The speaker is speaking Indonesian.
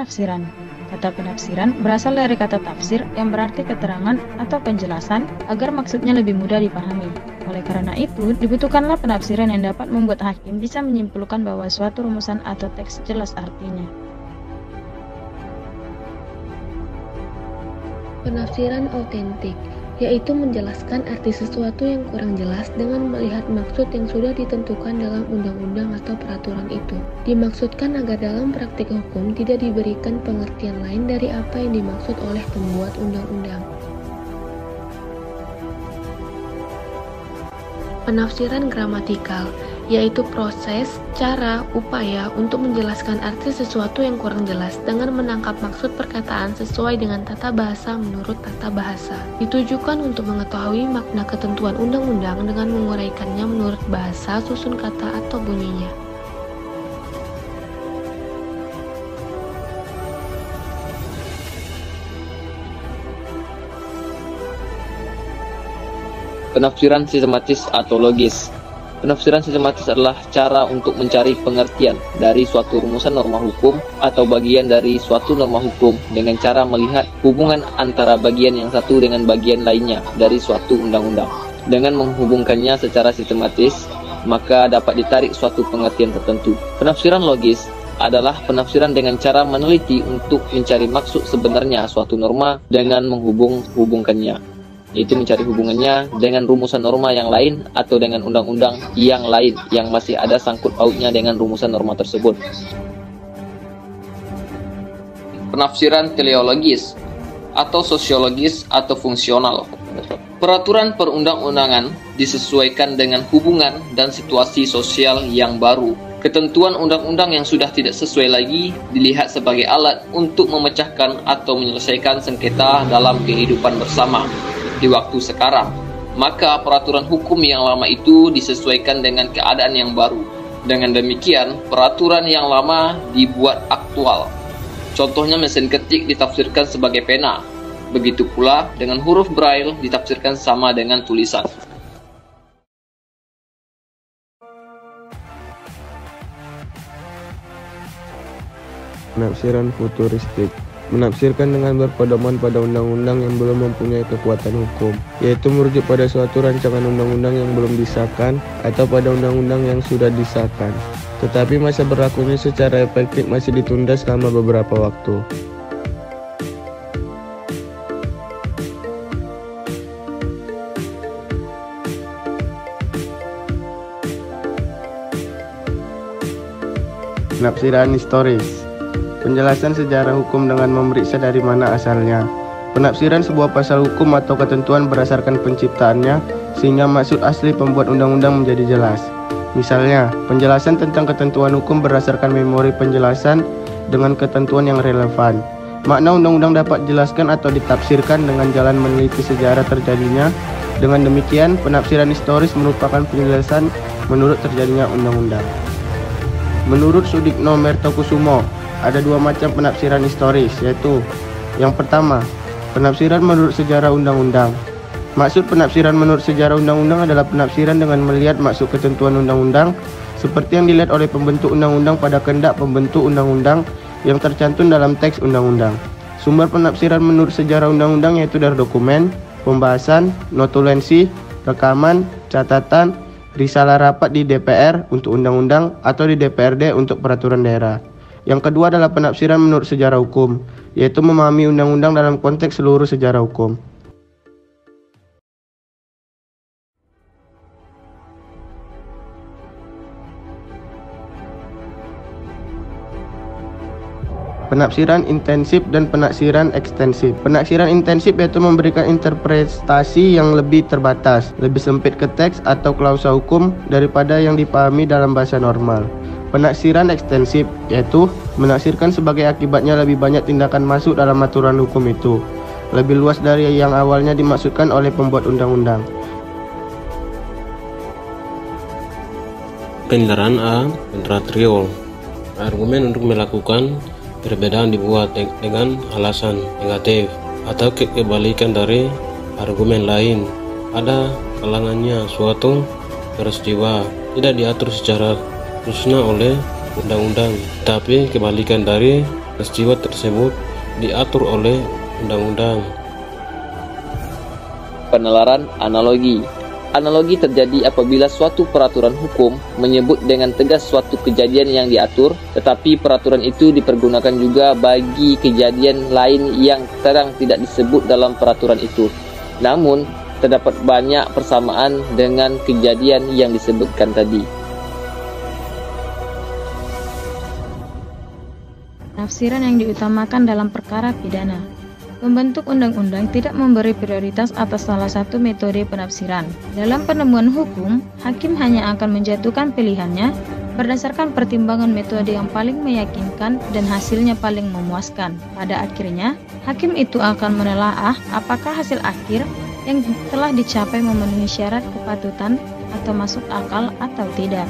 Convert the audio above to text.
penafsiran. Kata penafsiran berasal dari kata tafsir yang berarti keterangan atau penjelasan agar maksudnya lebih mudah dipahami. Oleh karena itu, dibutuhkanlah penafsiran yang dapat membuat hakim bisa menyimpulkan bahwa suatu rumusan atau teks jelas artinya. Penafsiran autentik, yaitu menjelaskan arti sesuatu yang kurang jelas dengan melihat maksud yang sudah ditentukan dalam undang-undang atau peraturan itu. Dimaksudkan agar dalam praktik hukum tidak diberikan pengertian lain dari apa yang dimaksud oleh pembuat undang-undang. Penafsiran gramatikal, yaitu proses, cara, upaya untuk menjelaskan arti sesuatu yang kurang jelas dengan menangkap maksud perkataan sesuai dengan tata bahasa menurut tata bahasa. Ditujukan untuk mengetahui makna ketentuan undang-undang dengan menguraikannya menurut bahasa, susun kata, atau bunyinya. Penafsiran sistematis atau logis. Penafsiran sistematis adalah cara untuk mencari pengertian dari suatu rumusan norma hukum atau bagian dari suatu norma hukum dengan cara melihat hubungan antara bagian yang satu dengan bagian lainnya dari suatu undang-undang. Dengan menghubungkannya secara sistematis, maka dapat ditarik suatu pengertian tertentu. Penafsiran logis adalah penafsiran dengan cara meneliti untuk mencari maksud sebenarnya suatu norma dengan menghubungkannya, yaitu mencari hubungannya dengan rumusan norma yang lain atau dengan undang-undang yang lain yang masih ada sangkut pautnya dengan rumusan norma tersebut. Penafsiran teleologis atau sosiologis atau fungsional. Peraturan perundang-undangan disesuaikan dengan hubungan dan situasi sosial yang baru. Ketentuan undang-undang yang sudah tidak sesuai lagi dilihat sebagai alat untuk memecahkan atau menyelesaikan sengketa dalam kehidupan bersama di waktu sekarang. Maka peraturan hukum yang lama itu disesuaikan dengan keadaan yang baru. Dengan demikian, peraturan yang lama dibuat aktual. Contohnya mesin ketik ditafsirkan sebagai pena. Begitu pula dengan huruf braille ditafsirkan sama dengan tulisan. Penafsiran futuristik menafsirkan dengan berpedoman pada undang-undang yang belum mempunyai kekuatan hukum, yaitu merujuk pada suatu rancangan undang-undang yang belum disahkan atau pada undang-undang yang sudah disahkan, tetapi masa berlakunya secara efektif masih ditunda selama beberapa waktu. Penafsiran historis, penjelasan sejarah hukum dengan memeriksa dari mana asalnya. Penafsiran sebuah pasal hukum atau ketentuan berdasarkan penciptaannya sehingga maksud asli pembuat undang-undang menjadi jelas. Misalnya, penjelasan tentang ketentuan hukum berdasarkan memori penjelasan dengan ketentuan yang relevan. Makna undang-undang dapat dijelaskan atau ditafsirkan dengan jalan meneliti sejarah terjadinya. Dengan demikian, penafsiran historis merupakan penjelasan menurut terjadinya undang-undang. Menurut Sudikno Mertokusumo, ada dua macam penafsiran historis, yaitu yang pertama, penafsiran menurut sejarah undang-undang. Maksud penafsiran menurut sejarah undang-undang adalah penafsiran dengan melihat maksud ketentuan undang-undang seperti yang dilihat oleh pembentuk undang-undang pada kehendak pembentuk undang-undang yang tercantum dalam teks undang-undang. Sumber penafsiran menurut sejarah undang-undang yaitu dari dokumen, pembahasan, notulensi, rekaman, catatan, risalah rapat di DPR untuk undang-undang atau di DPRD untuk peraturan daerah. Yang kedua adalah penafsiran menurut sejarah hukum, yaitu memahami undang-undang dalam konteks seluruh sejarah hukum. Penafsiran intensif dan penafsiran ekstensif. Penafsiran intensif yaitu memberikan interpretasi yang lebih terbatas, lebih sempit ke teks atau klausa hukum daripada yang dipahami dalam bahasa normal. Penafsiran ekstensif yaitu menafsirkan sebagai akibatnya lebih banyak tindakan masuk dalam aturan hukum itu, lebih luas dari yang awalnya dimaksudkan oleh pembuat undang-undang. Penilaian A. Pentratriol. Argumen untuk melakukan perbedaan dibuat dengan alasan negatif atau kebalikan dari argumen lain. Pada kalangannya suatu peristiwa tidak diatur secara khususnya oleh undang-undang, tapi kebalikan dari peristiwa tersebut diatur oleh undang-undang. Penalaran analogi. Analogi terjadi apabila suatu peraturan hukum menyebut dengan tegas suatu kejadian yang diatur, tetapi peraturan itu dipergunakan juga bagi kejadian lain yang terang tidak disebut dalam peraturan itu. Namun, terdapat banyak persamaan dengan kejadian yang disebutkan tadi. Penafsiran yang diutamakan dalam perkara pidana. Pembentuk undang-undang tidak memberi prioritas atas salah satu metode penafsiran. Dalam penemuan hukum, hakim hanya akan menjatuhkan pilihannya berdasarkan pertimbangan metode yang paling meyakinkan dan hasilnya paling memuaskan. Pada akhirnya, hakim itu akan menelaah apakah hasil akhir yang telah dicapai memenuhi syarat kepatutan atau masuk akal atau tidak.